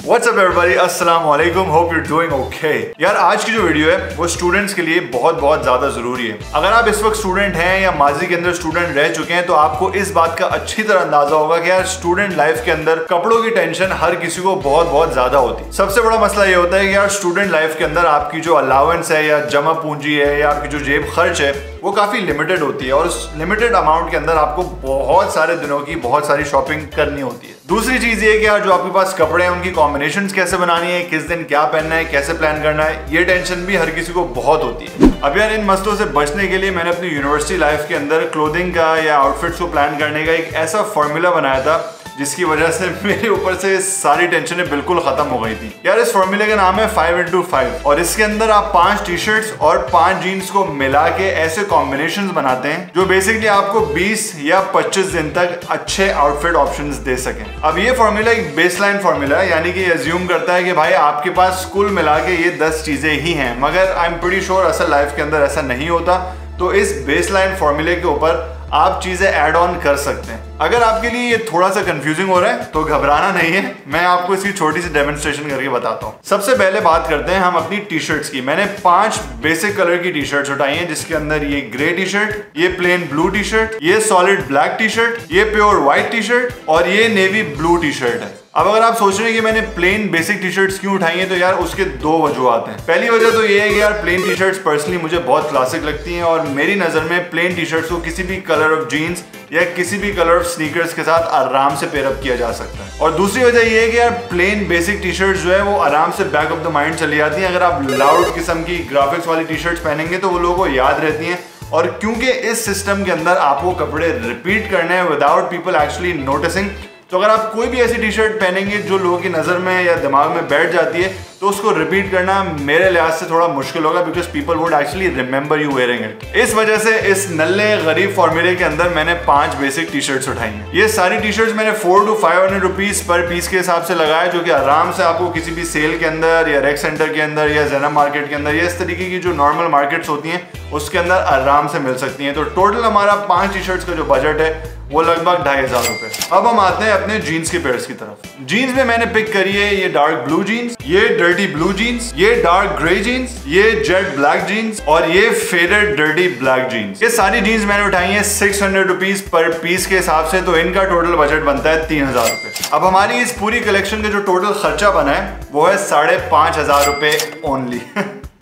What's up everybody, अस्सलाम वालेकुम, hope you're doing okay। यार आज की जो वीडियो है वो स्टूडेंट्स के लिए बहुत ज्यादा जरूरी है। अगर आप इस वक्त स्टूडेंट हैं या माजी के अंदर स्टूडेंट रह चुके हैं तो आपको इस बात का अच्छी तरह अंदाजा होगा कि यार स्टूडेंट लाइफ के अंदर कपड़ों की टेंशन हर किसी को बहुत ज्यादा होती है। सबसे बड़ा मसला ये होता है कि यार स्टूडेंट लाइफ के अंदर आपकी जो अलाउंस है या जमा पूंजी है या आपकी जो जेब खर्च है वो काफी लिमिटेड होती है और उस लिमिटेड अमाउंट के अंदर आपको बहुत सारे दिनों की बहुत सारी शॉपिंग करनी होती है। दूसरी चीज ये कि यार जो आपके पास कपड़े हैं उनकी कॉम्बिनेशंस कैसे बनानी है, किस दिन क्या पहनना है, कैसे प्लान करना है, ये टेंशन भी हर किसी को बहुत होती है। अब यार इन मसलों से बचने के लिए मैंने अपनी यूनिवर्सिटी लाइफ के अंदर क्लोथिंग का या आउटफिट्स को प्लान करने का एक ऐसा फॉर्मूला बनाया था जिसकी वजह से मेरे ऊपर से सारी टेंशनें बिल्कुल खत्म हो गई थी। यार इस फॉर्मूले का नाम है 5x5 और इसके अंदर आप 5 टी शर्ट्स और 5 जीन्स को मिला के ऐसे कॉम्बिनेशंस बनाते हैं जो बेसिकली आपको 20 या 25 दिन तक अच्छे आउटफिट ऑप्शंस दे सकें। अब ये फॉर्मूला एक बेसलाइन फॉर्मूला है, यानी कि अज्यूम करता है कि भाई आपके पास कुल मिला के ये 10 चीजें ही हैं, मगर आई एम प्रीटी श्योर असल लाइफ के अंदर ऐसा नहीं होता। तो इस बेसलाइन फॉर्मूले के ऊपर आप चीजें ऐड ऑन कर सकते हैं। अगर आपके लिए ये थोड़ा सा कंफ्यूजिंग हो रहा है तो घबराना नहीं है, मैं आपको इसकी छोटी सी डेमोन्स्ट्रेशन करके बताता हूँ। सबसे पहले बात करते हैं हम अपनी टी शर्ट्स की। मैंने 5 बेसिक कलर की टी शर्ट्स उठाई हैं, जिसके अंदर ये ग्रे टी शर्ट, ये प्लेन ब्लू टी शर्ट, ये सॉलिड ब्लैक टी शर्ट, ये प्योर व्हाइट टी शर्ट और ये नेवी ब्लू टी शर्ट है। अब अगर आप सोच रहे हैं कि मैंने प्लेन बेसिक टी शर्ट्स क्यों उठाई हैं, तो यार उसके 2 वजूहत हैं। पहली वजह तो ये है कि यार प्लेन टी शर्ट्स पर्सनली मुझे बहुत क्लासिक लगती हैं और मेरी नजर में प्लेन टी शर्ट्स को किसी भी कलर ऑफ जीन्स या किसी भी कलर ऑफ स्नीकर्स के साथ आराम से पेयरअप किया जा सकता है। और दूसरी वजह ये है कि यार प्लेन बेसिक टी शर्ट्स जो है वो आराम से बैक ऑफ द माइंड चली जाती हैं। अगर आप लाउड किस्म की ग्राफिक्स वाली टी शर्ट्स पहनेंगे तो वो लोगों को याद रहती हैं, और क्योंकि इस सिस्टम के अंदर आपको कपड़े रिपीट करने हैं विदाउट पीपल एक्चुअली नोटिसिंग, तो अगर आप कोई भी ऐसी टी शर्ट पहनेंगे जो लोगों की नजर में या दिमाग में बैठ जाती है तो उसको रिपीट करना मेरे लिहाज से थोड़ा मुश्किल होगा, because people would actually remember you wearing it. इस वजह से इस नल्ले गरीब फॉर्मूले के अंदर मैंने 5 बेसिक टी शर्ट्स उठाई हैं। ये सारी टी शर्ट्स मैंने 400 to 500 रुपीज पर पीस के हिसाब से लगाया, जो कि आराम से आपको किसी भी सेल के अंदर या रेक सेंटर के अंदर या ज़ेना मार्केट के अंदर या इस तरीके की जो नॉर्मल मार्केट्स होती हैं उसके अंदर आराम से मिल सकती हैं। तो टोटल हमारा 5 टी शर्ट्स का जो बजट है वो लगभग 2500 रुपए। अब हम आते हैं अपने जीन्स के पेयर्स की तरफ। जीन्स में मैंने पिक करी है ये डार्क ब्लू जीन्स, ये डर्टी ब्लू जीन्स, ये डार्क ग्रे जीन्स, ये जेट ब्लैक जीन्स और ये फेडेड डर्टी ब्लैक जीन्स। ये सारी जीन्स मैंने उठाई है 600 रुपीज पर पीस के हिसाब से, तो इनका टोटल बजट बनता है 3000 रुपए। अब हमारी इस पूरी कलेक्शन का जो टोटल खर्चा बना है वो है 5500 रुपए ओनली।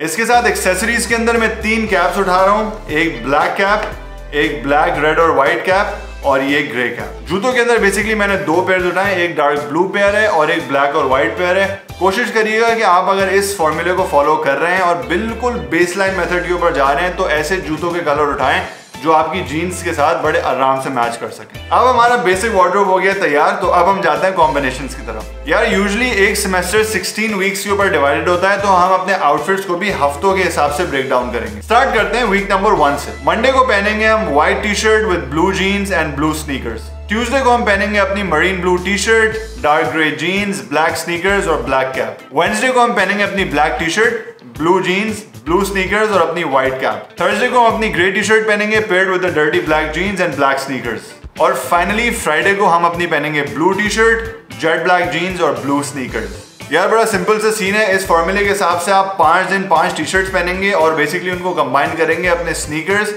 इसके साथ एक्सेसरीज के अंदर मैं 3 कैप्स उठा रहा हूँ, एक ब्लैक कैप, एक ब्लैक रेड और व्हाइट कैप और ये ग्रे कैप। जूतों के अंदर बेसिकली मैंने 2 पेयर उठाए, एक डार्क ब्लू पेयर है और एक ब्लैक और व्हाइट पेयर है। कोशिश करिएगा कि आप अगर इस फॉर्मूले को फॉलो कर रहे हैं और बिल्कुल बेसलाइन मेथड के ऊपर जा रहे हैं तो ऐसे जूतों के कलर उठाएं जो आपकी जीन्स के साथ बड़े आराम से मैच कर सकें। अब हमारा बेसिक वार्डरोब हो गया तैयार, तो अब हम जाते हैं कॉम्बिनेशंस की तरफ। यार यूजुअली एक सेमेस्टर 16 वीक्स के ऊपर डिवाइडेड होता है, तो हम अपने आउटफिट्स को भी हफ्तों के हिसाब से ब्रेक डाउन करेंगे। स्टार्ट करते हैं वीक नंबर 1 से। मंडे को पहनेंगे हम white T shirt with blue jeans and blue sneakers. Tuesday को हम पहनेंगे अपनी marine blue T shirt, dark grey jeans, black sneakers और ब्लैक कैप। वेडनेसडे को हम पहनेंगे अपनी black T shirt, blue jeans, blue sneakers और अपनी व्हाइट कैप। थर्सडे को हम अपनी ग्रे टी शर्ट पहनेंगे paired with the dirty black jeans and black sneakers. और फाइनली फ्राइडे को हम अपनी पहनेंगे blue T shirt, jet black jeans और ब्लू स्नीकर्स। यार बड़ा सिंपल सा सीन है। इस फॉर्मूले के हिसाब से आप 5 दिन 5 टी शर्ट्स पहनेंगे और बेसिकली उनको कंबाइन करेंगे अपने स्नीकर्स,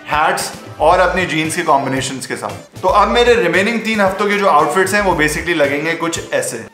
हैट्स और अपनी जीन्स के कॉम्बिनेशंस के साथ। तो अब मेरे रिमेनिंग 3 हफ्तों के जो आउटफिट्स हैं वो बेसिकली लगेंगे कुछ ऐसे।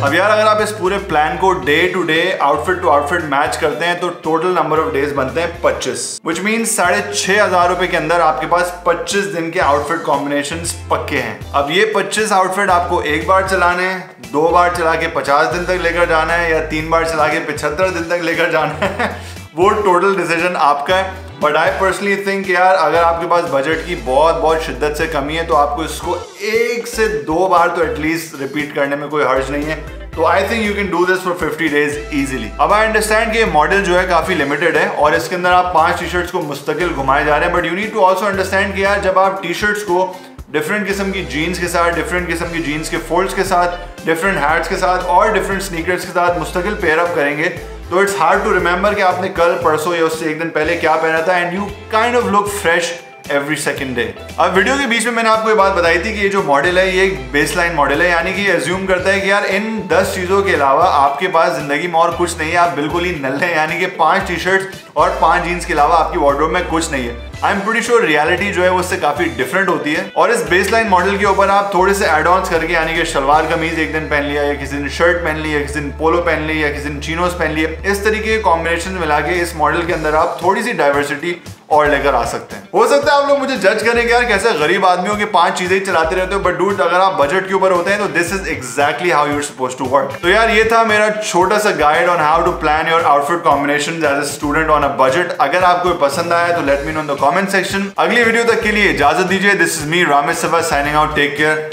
अब यार अगर आप इस पूरे प्लान को day to day outfit to outfit match करते हैं तो टोटल नंबर ऑफ डेज बनते हैं 25, विच मीन्स 6500 रुपए के अंदर आपके पास 25 दिन के आउटफिट कॉम्बिनेशंस पक्के हैं। अब ये 25 आउटफिट आपको एक बार चलाने हैं, 2 बार चला के 50 दिन तक लेकर जाना है या 3 बार चला के 75 दिन तक लेकर जाना है वो टोटल डिसीजन आपका है। बट आई पर्सनली थिंक यार अगर आपके पास बजट की बहुत शिद्दत से कमी है तो आपको इसको 1 से 2 बार तो एटलीस्ट रिपीट करने में कोई हर्ज नहीं है। तो I think you can do this for 50 days easily. अब आई अंडरस्टैंड कि ये मॉडल जो है काफी लिमिटेड है और इसके अंदर आप 5 टी शर्ट्स को मुस्तकिल घुमाए जा रहे हैं, but you need to also understand कि यार जब आप टी शर्ट्स को डिफरेंट किस्म की जीन्स के साथ, डिफरेंट किस्म की जीन्स के फोल्ड्स के साथ, डिफरेंट हैट्स के साथ और डिफरेंट स्नीकर्स के साथ मुस्तकिल पेयर अप करेंगे तो इट्स हार्ड टू रिमेंबर कि आपने कल, परसों या उससे एक दिन पहले क्या पहना था, and you kind of look fresh every second day. अब वीडियो के बीच में मैंने आपको ये बात बताई थी कि ये जो मॉडल है ये एक बेसलाइन मॉडल है, यानी कि एज्यूम करता है कि यार इन 10 चीजों के अलावा आपके पास जिंदगी में और कुछ नहीं है, आप बिल्कुल ही नल्ले हैं, यानी कि 5 टी शर्ट्स और 5 जीन्स के अलावा आपकी वार्डरोब में कुछ नहीं है। I am pretty sure reality जो है वो उससे काफी डिफरेंट होती है और इस बेसलाइन मॉडल के ऊपर आप थोड़े से एड ऑन्स करके, यानी कि शलवार कमीज एक दिन पहन लिया, या किसी दिन शर्ट पहन ली, या किसी दिन पोलो पहन ली, या किसी दिन चीनोस पहन लिए, इस तरीके के कॉम्बिनेशन मिला के इस मॉडल के अंदर आप थोड़ी सी डाइवर्सिटी और लेकर आ सकते हैं। हो सकता है आप लोग मुझे जज करें कि यार कैसे गरीब आदमियों के 5 चीजें ही चलाते रहते हो, बट डूड अगर आप बजट के ऊपर होते हैं तो this is exactly how you are supposed to work. तो यार ये था मेरा छोटा सा guide on how to plan your outfit combination as a student on a budget. अगर आपको पसंद आया तो let me know in the comment section. अगली वीडियो तक के लिए इजाजत दीजिए। This is me Ramesh Safa signing out. Take care.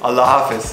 अल्लाह हाफिज।